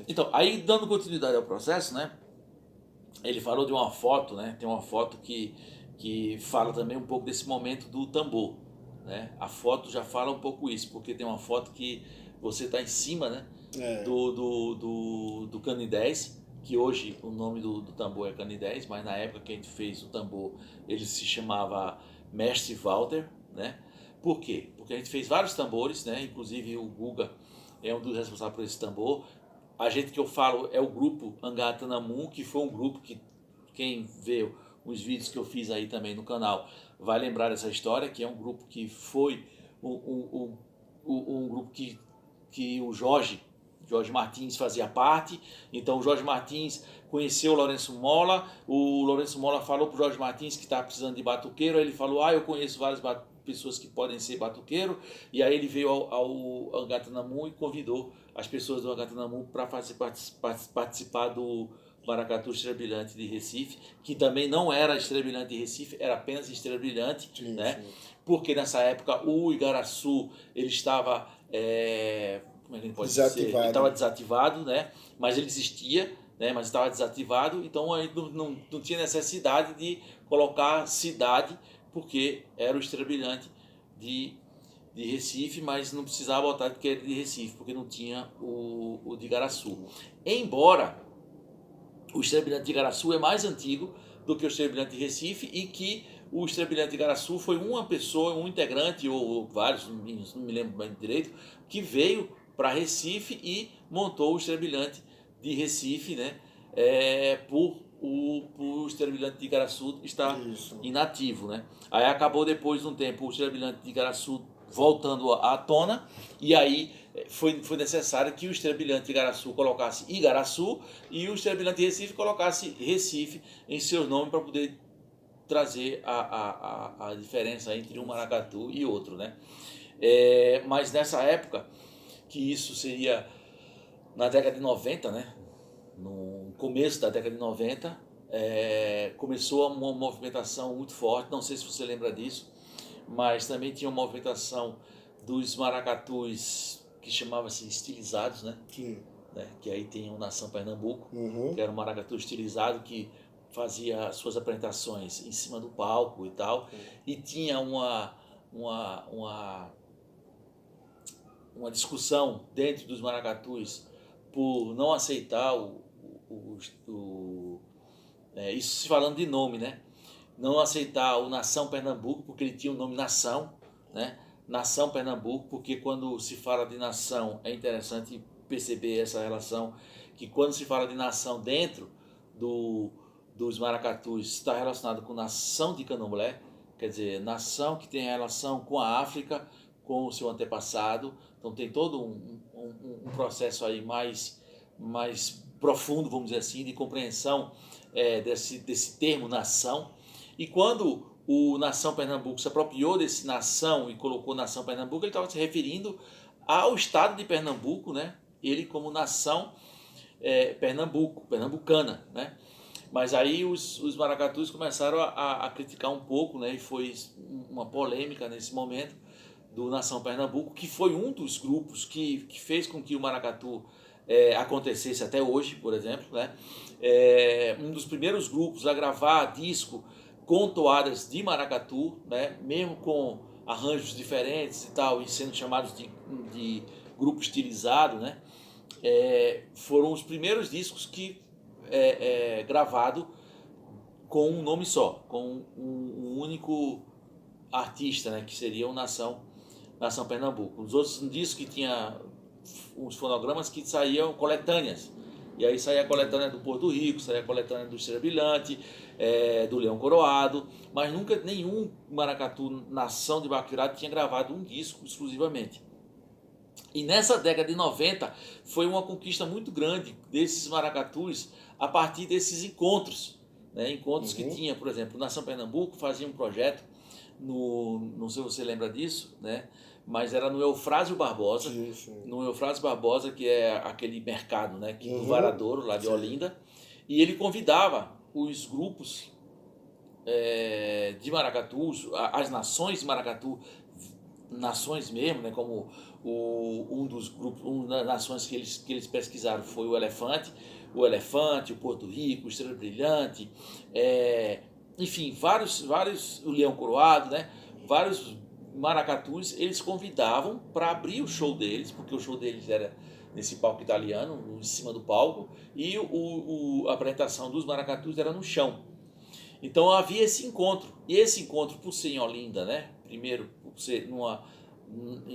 Exatamente. Então, aí dando continuidade ao processo, né? Ele falou de uma foto, né? Tem uma foto que fala também um pouco desse momento do tambor, né? A foto já fala um pouco isso, porque tem uma foto que você está em cima, né? É, Do Canidés, que hoje o nome do tambor é Canidés, mas na época que a gente fez o tambor, ele se chamava Mestre Walter, né? Por quê? Porque a gente fez vários tambores, né? Inclusive o Guga é um dos responsáveis por esse tambor. A gente que eu falo é o grupo Angatanamu, que foi um grupo que quem vê os vídeos que eu fiz aí também no canal vai lembrar dessa história, que é um grupo que foi um grupo que o Jorge Martins fazia parte. Então o Jorge Martins conheceu o Lourenço Mola, o Lourenço Mola falou para o Jorge Martins que estava precisando de batuqueiro, aí ele falou, eu conheço várias pessoas que podem ser batuqueiro, e aí ele veio ao Angatanamu e convidou as pessoas do Angatanamu para participar do Maracatu Estrela Brilhante de Recife, que também não era Estrela Brilhante de Recife, era apenas Estrela Brilhante, sim, né? sim. Porque nessa época o Igaraçu ele estava como é que ele pode dizer? Ele Desativado. estava desativado, né? Mas ele existia, né? Mas estava desativado, então aí não tinha necessidade de colocar cidade, porque era o Estrela Brilhante de Recife, mas não precisava botar que era de Recife, porque não tinha o de Igaraçu. Embora o Estrela Brilhante de Igaraçu é mais antigo do que o Estrela Brilhante de Recife e que o Estrela Brilhante de Igaraçu foi uma pessoa, um integrante ou vários, não me lembro bem direito, que veio para Recife e montou o Estrela Brilhante de Recife, né? Por o Estrela Brilhante de Igaraçu estar Isso. inativo, né? Aí acabou depois de um tempo o Estrela Brilhante de Igaraçu voltando à tona, e aí foi necessário que o Estrela Brilhante de Igaraçu colocasse Igaraçu e o Estrela Brilhante de Recife colocasse Recife em seu nome para poder trazer a diferença entre um maracatu e outro, né? Mas nessa época, que isso seria na década de 90, né? No começo da década de 90, começou uma movimentação muito forte, não sei se você lembra disso, mas também tinha uma movimentação dos maracatus que chamava-se estilizados, né? Sim. Que aí tem o Nação Pernambuco, Uhum. que era um maracatu estilizado que fazia as suas apresentações em cima do palco e tal, e tinha uma discussão dentro dos maracatus por não aceitar isso se falando de nome, né? Não aceitar o Nação Pernambuco, porque ele tinha o nome Nação, né? Nação Pernambuco, porque quando se fala de nação, é interessante perceber essa relação, que quando se fala de nação dentro dos maracatus, está relacionado com nação de candomblé, quer dizer, nação que tem relação com a África, com o seu antepassado, então tem todo um processo aí mais profundo, vamos dizer assim, de compreensão desse termo nação. E quando o Nação Pernambuco se apropriou desse nação e colocou Nação Pernambuco, ele estava se referindo ao estado de Pernambuco, né? Ele como nação pernambucana, né? Mas aí os maracatus começaram a criticar um pouco, né? E foi uma polêmica nesse momento do Nação Pernambuco, que foi um dos grupos que fez com que o maracatu acontecesse até hoje, por exemplo, né? Um dos primeiros grupos a gravar disco com toadas de maracatu, né? Mesmo com arranjos diferentes e tal, e sendo chamados de grupo estilizado, né? Foram os primeiros discos que gravado com um nome só, com um único artista, né? Que seria o Nação Pernambuco. Os outros discos que tinha uns fonogramas que saíam coletâneas. E aí saía a coletânea do Porto Rico, saía a coletânea do Estrela Brilhante, do Leão Coroado, mas nunca nenhum maracatu nação de Bacurado tinha gravado um disco exclusivamente. E nessa década de 90 foi uma conquista muito grande desses maracatus a partir desses encontros. Né? Encontros que tinha, por exemplo, o Nação Pernambuco fazia um projeto, não sei se você lembra disso, né? Mas era no Eufrásio Barbosa, no Eufrásio Barbosa, que é aquele mercado, né? Do Varadouro, lá de Olinda, e ele convidava os grupos de maracatus, as nações de maracatu nações mesmo, né, como um dos grupos, uma das nações que eles pesquisaram foi o Elefante, o Porto Rico, o Estrela Brilhante, enfim, o Leão Coroado, né, vários maracatus, eles convidavam para abrir o show deles, porque o show deles era nesse palco italiano, em cima do palco, e a apresentação dos maracatus era no chão. Então havia esse encontro, e esse encontro, por ser em Olinda, né, primeiro, por ser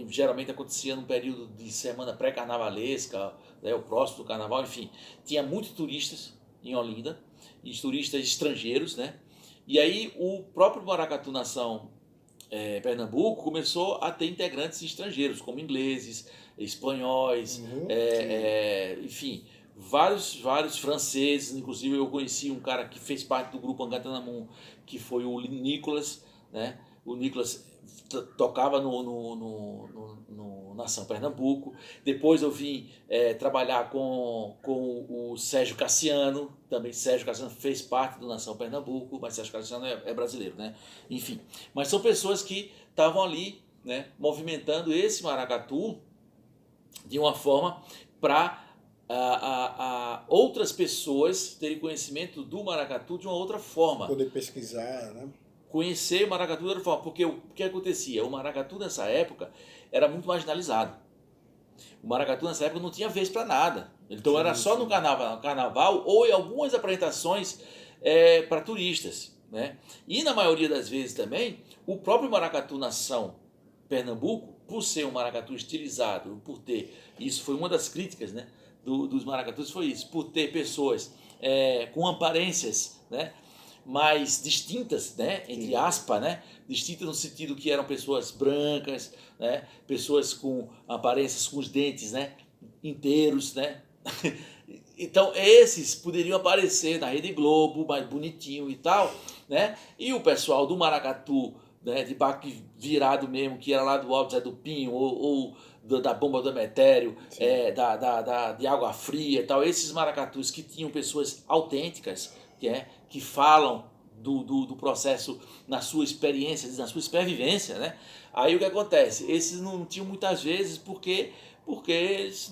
geralmente acontecia num período de semana pré-carnavalesca, né, o próximo do carnaval, enfim, tinha muitos turistas em Olinda, e turistas estrangeiros, né, e aí o próprio Maracatu Nação Pernambuco começou a ter integrantes estrangeiros, como ingleses, espanhóis, enfim, vários franceses. Inclusive eu conheci um cara que fez parte do grupo Angatanamun, que foi o Nicolas, né? O Nicolas tocava no Nação Pernambuco. Depois eu vim trabalhar com o Sérgio Cassiano, também Sérgio Cassiano fez parte do Nação Pernambuco, mas Sérgio Cassiano é brasileiro, né? Enfim, mas são pessoas que estavam ali, né, movimentando esse maracatu de uma forma para outras pessoas terem conhecimento do maracatu de uma outra forma. Poder pesquisar, né? Conhecer o maracatu de outra forma, porque o que acontecia? O maracatu nessa época era muito marginalizado. O maracatu nessa época não tinha vez para nada. Então era só no carnaval ou em algumas apresentações para turistas, né? E na maioria das vezes também, o próprio Maracatu Nação Pernambuco, por ser um maracatu estilizado, por ter, isso foi uma das críticas, né, dos maracatus, foi isso, por ter pessoas com aparências, né, mais distintas, né, entre aspas, né, distintas no sentido que eram pessoas brancas, né, pessoas com aparências com os dentes, né, inteiros, né. Então esses poderiam aparecer na Rede Globo, mais bonitinho e tal, né, e o pessoal do maracatu, né, de baque virado mesmo, que era lá do Alto Zé do Pinho, ou da Bomba do Emetério, de Água Fria e tal, esses maracatus que tinham pessoas autênticas, que falam do processo na sua experiência, na sua supervivência, né? Aí o que acontece? Esses não tinham muitas vezes porque eles